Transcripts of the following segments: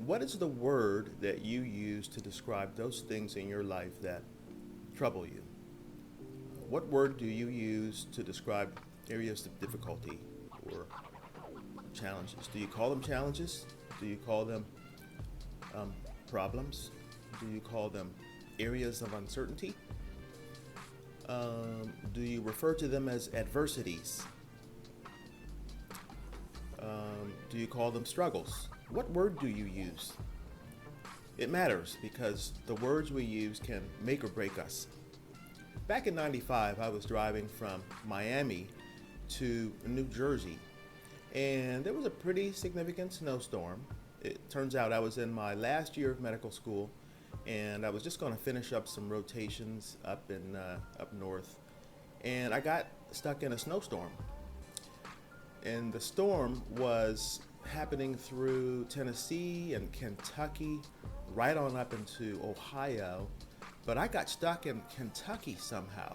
What is the word that you use to describe those things in your life that trouble you? What word do you use to describe areas of difficulty or challenges? Do you call them challenges? Do you call them um, problems? Do you call them areas of uncertainty? Do you refer to them as adversities? Do you call them struggles? What word do you use? It matters because the words we use can make or break us. Back in '95, I was driving from Miami to New Jersey, and there was a pretty significant snowstorm. It turns out I was in my last year of medical school, and I was just going to finish up some rotations up north, and I got stuck in a snowstorm. And the storm was happening through Tennessee and Kentucky, right on up into Ohio, but I got stuck in Kentucky somehow.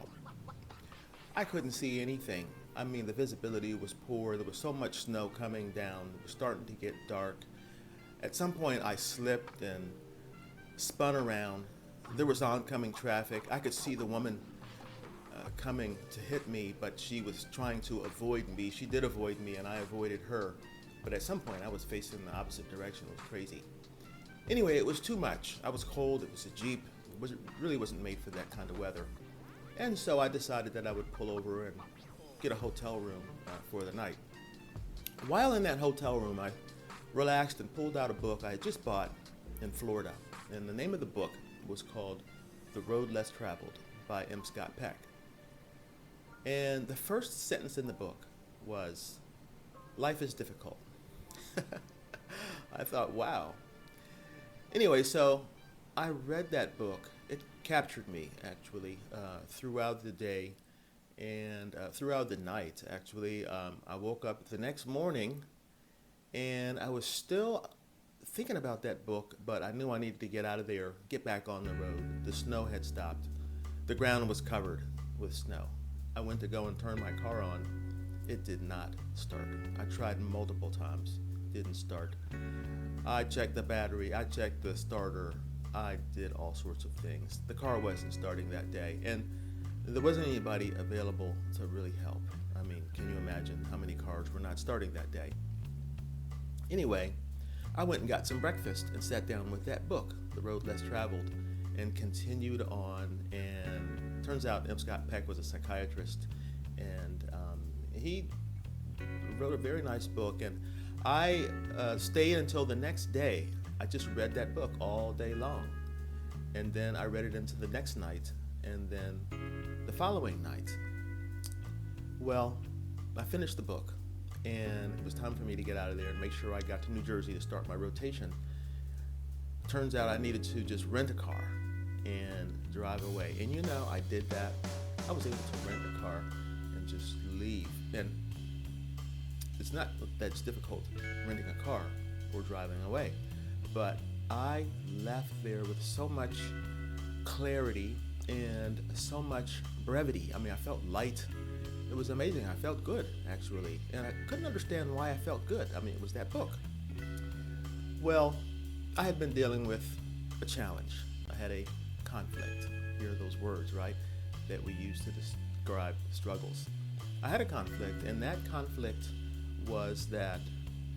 I couldn't see anything. I mean, the visibility was poor. There was so much snow coming down. It was starting to get dark. At some point, I slipped and spun around. There was oncoming traffic. I could see the woman coming to hit me, but she was trying to avoid me. She did avoid me, and I avoided her. But at some point, I was facing the opposite direction. It was crazy. Anyway, it was too much. I was cold. It was a Jeep. It really wasn't made for that kind of weather. And so I decided that I would pull over and get a hotel room for the night. While in that hotel room, I relaxed and pulled out a book I had just bought in Florida. And the name of the book was called The Road Less Traveled by M. Scott Peck. And the first sentence in the book was, "Life is difficult." I thought, wow. Anyway, so I read that book. It captured me, actually, throughout the day and throughout the night, actually. I woke up the next morning, and I was still thinking about that book, but I knew I needed to get out of there, get back on the road. The snow had stopped. The ground was covered with snow. I went to go and turn my car on. It did not start. I tried multiple times. Didn't start. I checked the battery. I checked the starter. I did all sorts of things. The car wasn't starting that day, and there wasn't anybody available to really help. I mean, can you imagine how many cars were not starting that day? Anyway, I went and got some breakfast and sat down with that book, The Road Less Traveled, and continued on. And turns out M. Scott Peck was a psychiatrist, and he wrote a very nice book. And I stayed until the next day. I just read that book all day long. And then I read it into the next night, and then the following night. Well, I finished the book, and it was time for me to get out of there and make sure I got to New Jersey to start my rotation. Turns out I needed to just rent a car and drive away. And you know, I did that. I was able to rent a car and just leave. And it's not that it's difficult renting a car or driving away, but I left there with so much clarity and so much brevity. I mean, I felt light. It was amazing. I felt good, actually. And I couldn't understand why I felt good. I mean, it was that book. Well, I had been dealing with a challenge. I had a conflict. Hear those words, right? That we use to describe struggles. I had a conflict, and that conflict was that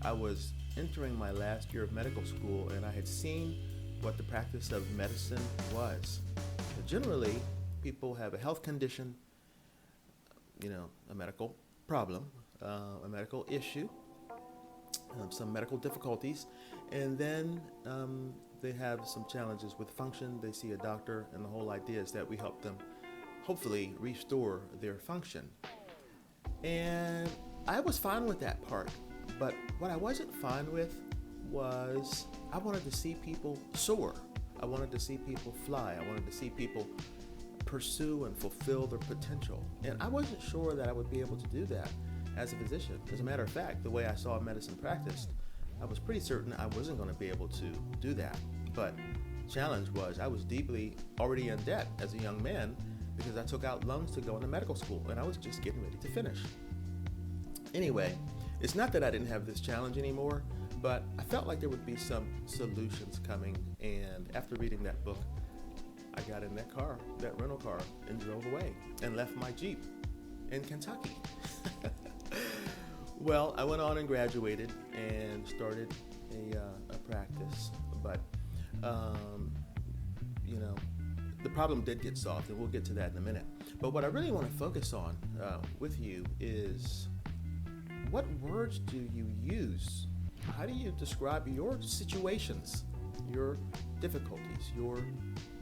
I was entering my last year of medical school, and I had seen what the practice of medicine was. Generally, people have a health condition, a medical problem, a medical issue, some medical difficulties, and then they have some challenges with function. They see a doctor, and the whole idea is that we help them hopefully restore their function. And I was fine with that part, but what I wasn't fine with was I wanted to see people soar. I wanted to see people fly. I wanted to see people pursue and fulfill their potential. And I wasn't sure that I would be able to do that as a physician. As a matter of fact, the way I saw medicine practiced, I was pretty certain I wasn't going to be able to do that. But the challenge was I was deeply already in debt as a young man because I took out loans to go into medical school, and I was just getting ready to finish. Anyway, it's not that I didn't have this challenge anymore, But I felt like there would be some solutions coming, and after reading that book, I got in that car, that rental car, and drove away and left my Jeep in Kentucky. Well, I went on and graduated and started a practice, but you know, the problem did get solved, and we'll get to that in a minute. But what I really want to focus on with you is, what words do you use? How do you describe your situations, your difficulties, your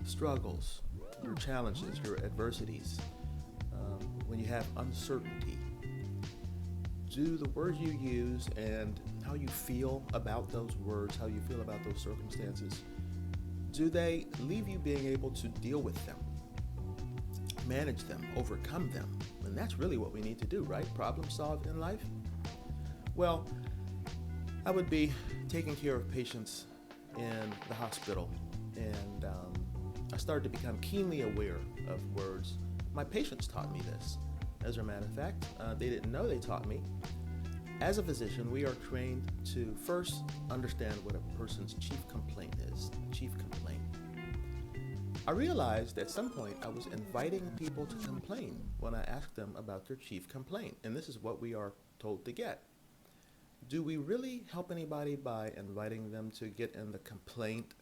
struggles, your challenges, your adversities, when you have uncertainty? Do the words you use and how you feel about those words, how you feel about those circumstances, do they leave you being able to deal with them, manage them, overcome them? And that's really what we need to do, right? Problem solve in life. Well, I would be taking care of patients in the hospital, and I started to become keenly aware of words. My patients taught me this. As a matter of fact, they didn't know they taught me. As a physician, we are trained to first understand what a person's chief complaint is. Chief complaint. I realized at some point I was inviting people to complain when I asked them about their chief complaint, and this is what we are told to get. Do we really help anybody by inviting them to get in the complaint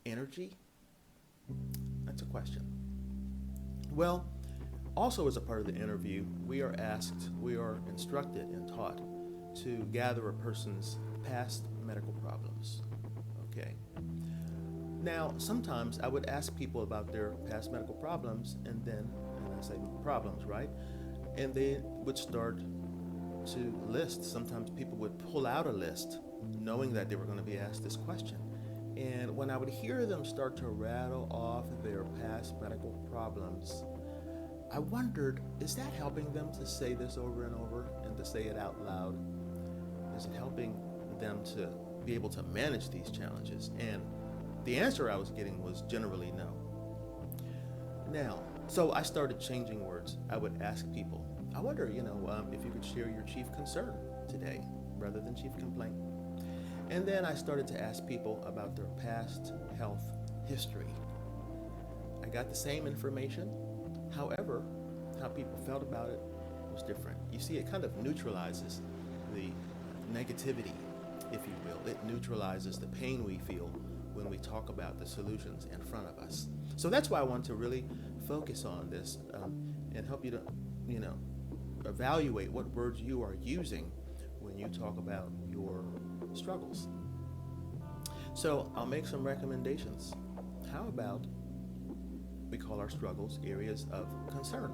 energy? That's a question. Well, also as a part of the interview, we are instructed and taught to gather a person's past medical problems. Okay. Now, sometimes I would ask people about their past medical problems, and I say problems, right? And they would start to list. Sometimes people would pull out a list knowing that they were going to be asked this question. And when I would hear them start to rattle off their past medical problems, I wondered, is that helping them to say this over and over and to say it out loud? Is it helping them to be able to manage these challenges? And the answer I was getting was generally no. Now, so I started changing words. I would ask people, I wonder, if you could share your chief concern today rather than chief complaint. And then I started to ask people about their past health history. I got the same information. However, how people felt about it was different. You see, it kind of neutralizes the negativity, if you will. It neutralizes the pain we feel when we talk about the solutions in front of us. So that's why I want to really focus on this and help you to, evaluate what words you are using when you talk about your struggles. So I'll make some recommendations. How about we call our struggles areas of concern?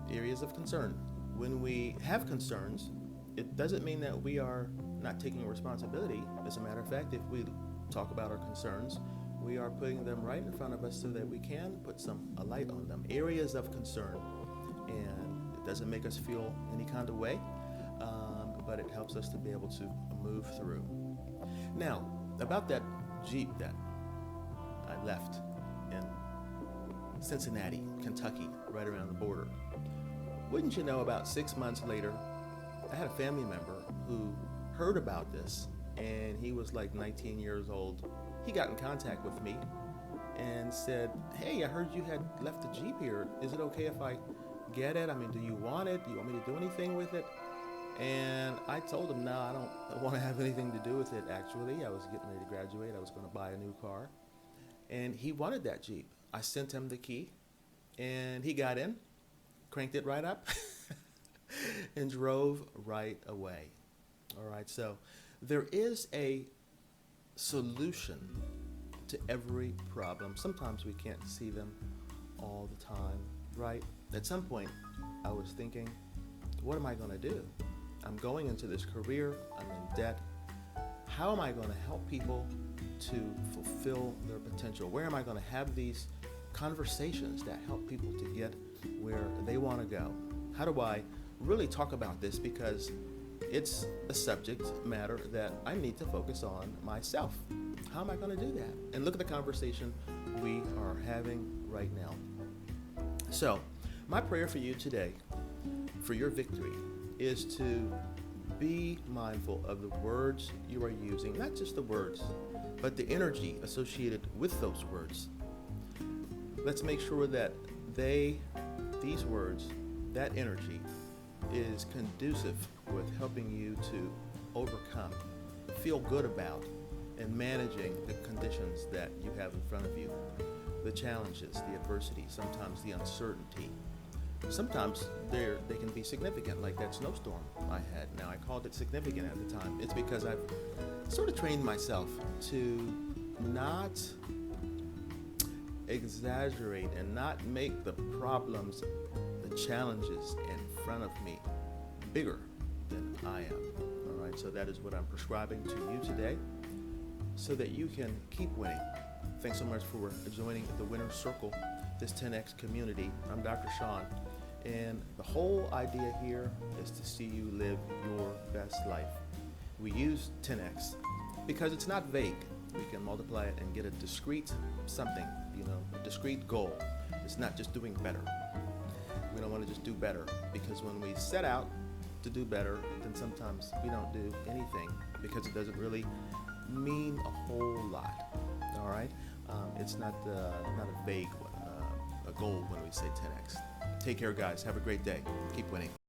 Areas of concern. When we have concerns, it doesn't mean that we are not taking responsibility. As a matter of fact, if we talk about our concerns, we are putting them right in front of us so that we can put a light on them. Areas of concern. And it doesn't make us feel any kind of way, but it helps us to be able to move through. Now, about that Jeep that I left in Cincinnati, Kentucky, right around the border. Wouldn't you know, about 6 months later, I had a family member who heard about this, and he was like 19 years old. He got in contact with me and said, "Hey, I heard you had left the Jeep here. Is it okay if I get it? I mean, do you want it? Do you want me to do anything with it?" And I told him, no, I don't want to have anything to do with it, actually. I was getting ready to graduate. I was going to buy a new car. And he wanted that Jeep. I sent him the key, and he got in, cranked it right up, and drove right away. All right, so there is a solution to every problem. Sometimes we can't see them all the time, right? At some point, I was thinking, what am I going to do? I'm going into this career. I'm in debt. How am I going to help people to fulfill their potential? Where am I going to have these conversations that help people to get where they want to go? How do I really talk about this? Because it's a subject matter that I need to focus on myself. How am I going to do that? And look at the conversation we are having right now. So, my prayer for you today, for your victory, is to be mindful of the words you are using, not just the words, but the energy associated with those words. Let's make sure that these words, that energy, is conducive with helping you to overcome, feel good about, and managing the conditions that you have in front of you, the challenges, the adversity, sometimes the uncertainty. Sometimes they can be significant, like that snowstorm I had. Now, I called it significant at the time. It's because I've sort of trained myself to not exaggerate and not make the problems, the challenges in front of me bigger than I am. All right, so that is what I'm prescribing to you today so that you can keep winning. Thanks so much for joining the Winner's Circle, this 10X community. I'm Dr. Sean, and the whole idea here is to see you live your best life. We use 10X because it's not vague. We can multiply it and get a discrete something, a discrete goal. It's not just doing better. We don't want to just do better, because when we set out to do better, then sometimes we don't do anything because it doesn't really mean a whole lot. All right, it's not a vague a goal when we say 10x. Take care, guys. Have a great day. Keep winning.